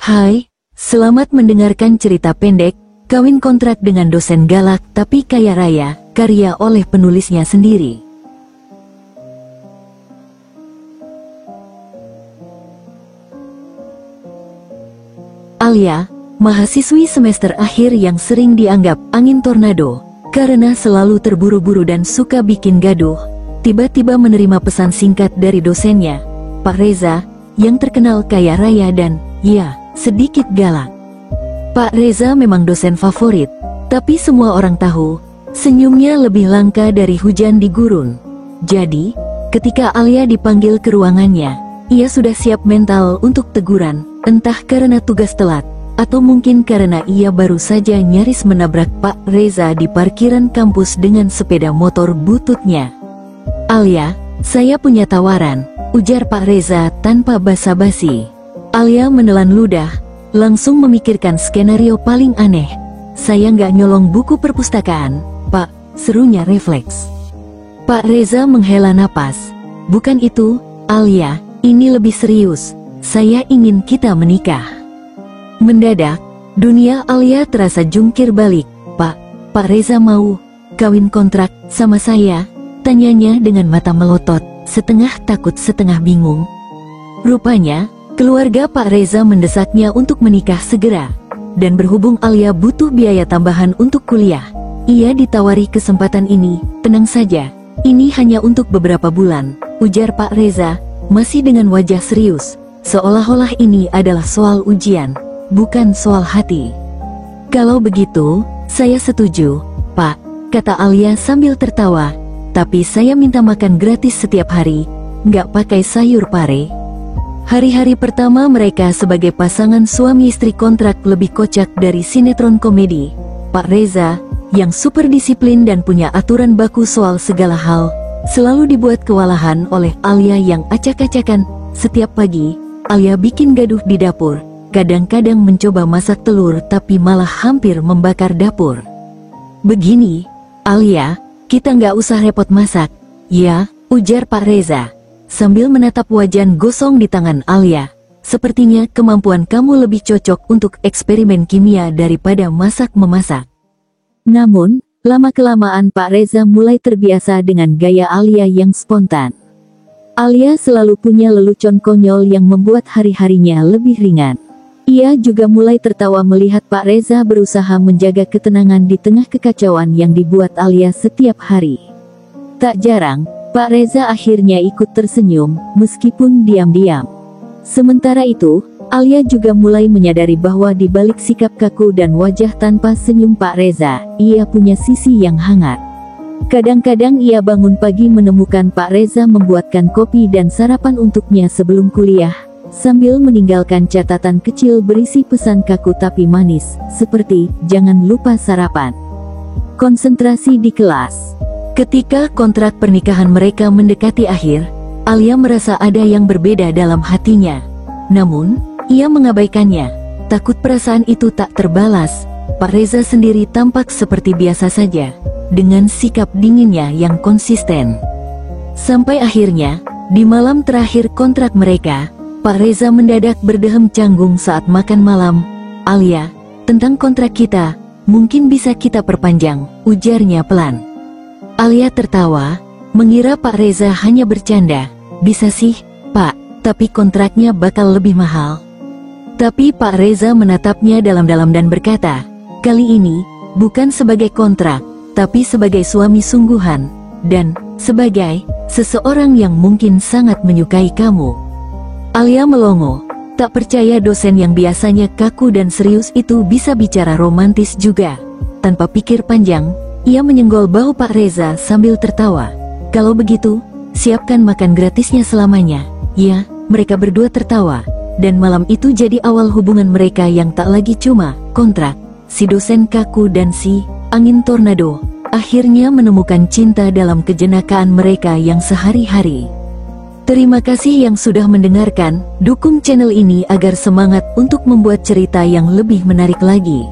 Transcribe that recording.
Hai, selamat mendengarkan cerita pendek, Kawin Kontrak dengan Dosen Galak Tapi Kaya Raya, karya oleh penulisnya sendiri. Alia, mahasiswi semester akhir yang sering dianggap angin tornado, karena selalu terburu-buru dan suka bikin gaduh, tiba-tiba menerima pesan singkat dari dosennya, Pak Reza, yang terkenal kaya raya dan, ya, sedikit galak. Pak Reza memang dosen favorit, tapi semua orang tahu, senyumnya lebih langka dari hujan di gurun. Jadi, ketika Alia dipanggil ke ruangannya, ia sudah siap mental untuk teguran, entah karena tugas telat, atau mungkin karena ia baru saja nyaris menabrak Pak Reza di parkiran kampus dengan sepeda motor bututnya. Alia, saya punya tawaran, ujar Pak Reza tanpa basa-basi. Alia menelan ludah, langsung memikirkan skenario paling aneh. Saya nggak nyolong buku perpustakaan, Pak, serunya refleks. Pak Reza menghela napas. Bukan itu, Alia, ini lebih serius. Saya ingin kita menikah. Mendadak, dunia Alia terasa jungkir balik. Pak Reza mau kawin kontrak sama saya? Tanyanya dengan mata melotot, setengah takut setengah bingung. Rupanya, keluarga Pak Reza mendesaknya untuk menikah segera. Dan berhubung Alia butuh biaya tambahan untuk kuliah, ia ditawari kesempatan ini. Tenang saja, ini hanya untuk beberapa bulan, ujar Pak Reza, masih dengan wajah serius, seolah-olah ini adalah soal ujian, bukan soal hati. Kalau begitu, saya setuju, Pak, kata Alia sambil tertawa. Tapi saya minta makan gratis setiap hari, nggak pakai sayur pare. Hari-hari pertama mereka sebagai pasangan suami istri kontrak lebih kocak dari sinetron komedi. Pak Reza, yang super disiplin dan punya aturan baku soal segala hal, selalu dibuat kewalahan oleh Alia yang acak-acakan. Setiap pagi, Alia bikin gaduh di dapur. Kadang-kadang mencoba masak telur tapi malah hampir membakar dapur. Begini, Alia, kita nggak usah repot masak, ya, ujar Pak Reza, sambil menatap wajan gosong di tangan Alia. Sepertinya kemampuan kamu lebih cocok untuk eksperimen kimia daripada masak-memasak. Namun, lama-kelamaan Pak Reza mulai terbiasa dengan gaya Alia yang spontan. Alia selalu punya lelucon konyol yang membuat hari-harinya lebih ringan. Ia juga mulai tertawa melihat Pak Reza berusaha menjaga ketenangan di tengah kekacauan yang dibuat Alia setiap hari. Tak jarang, Pak Reza akhirnya ikut tersenyum, meskipun diam-diam. Sementara itu, Alia juga mulai menyadari bahwa di balik sikap kaku dan wajah tanpa senyum Pak Reza, ia punya sisi yang hangat. Kadang-kadang ia bangun pagi menemukan Pak Reza membuatkan kopi dan sarapan untuknya sebelum kuliah, sambil meninggalkan catatan kecil berisi pesan kaku tapi manis, seperti, jangan lupa sarapan. Konsentrasi di kelas. Ketika kontrak pernikahan mereka mendekati akhir, Alia merasa ada yang berbeda dalam hatinya. Namun, ia mengabaikannya. Takut perasaan itu tak terbalas, Pak Reza sendiri tampak seperti biasa saja, dengan sikap dinginnya yang konsisten. Sampai akhirnya, di malam terakhir kontrak mereka, Pak Reza mendadak berdehem canggung saat makan malam. Alia, tentang kontrak kita, mungkin bisa kita perpanjang, ujarnya pelan. Alia tertawa, mengira Pak Reza hanya bercanda. Bisa sih, Pak, tapi kontraknya bakal lebih mahal. Tapi Pak Reza menatapnya dalam-dalam dan berkata, kali ini, bukan sebagai kontrak, tapi sebagai suami sungguhan, dan sebagai seseorang yang mungkin sangat menyukai kamu. Alia melongo, tak percaya dosen yang biasanya kaku dan serius itu bisa bicara romantis juga. Tanpa pikir panjang, ia menyenggol bahu Pak Reza sambil tertawa. Kalau begitu, siapkan makan gratisnya selamanya. Ya, mereka berdua tertawa, dan malam itu jadi awal hubungan mereka yang tak lagi cuma kontrak. Si dosen kaku dan si angin tornado akhirnya menemukan cinta dalam kejenakaan mereka yang sehari-hari. Terima kasih yang sudah mendengarkan. Dukung channel ini agar semangat untuk membuat cerita yang lebih menarik lagi.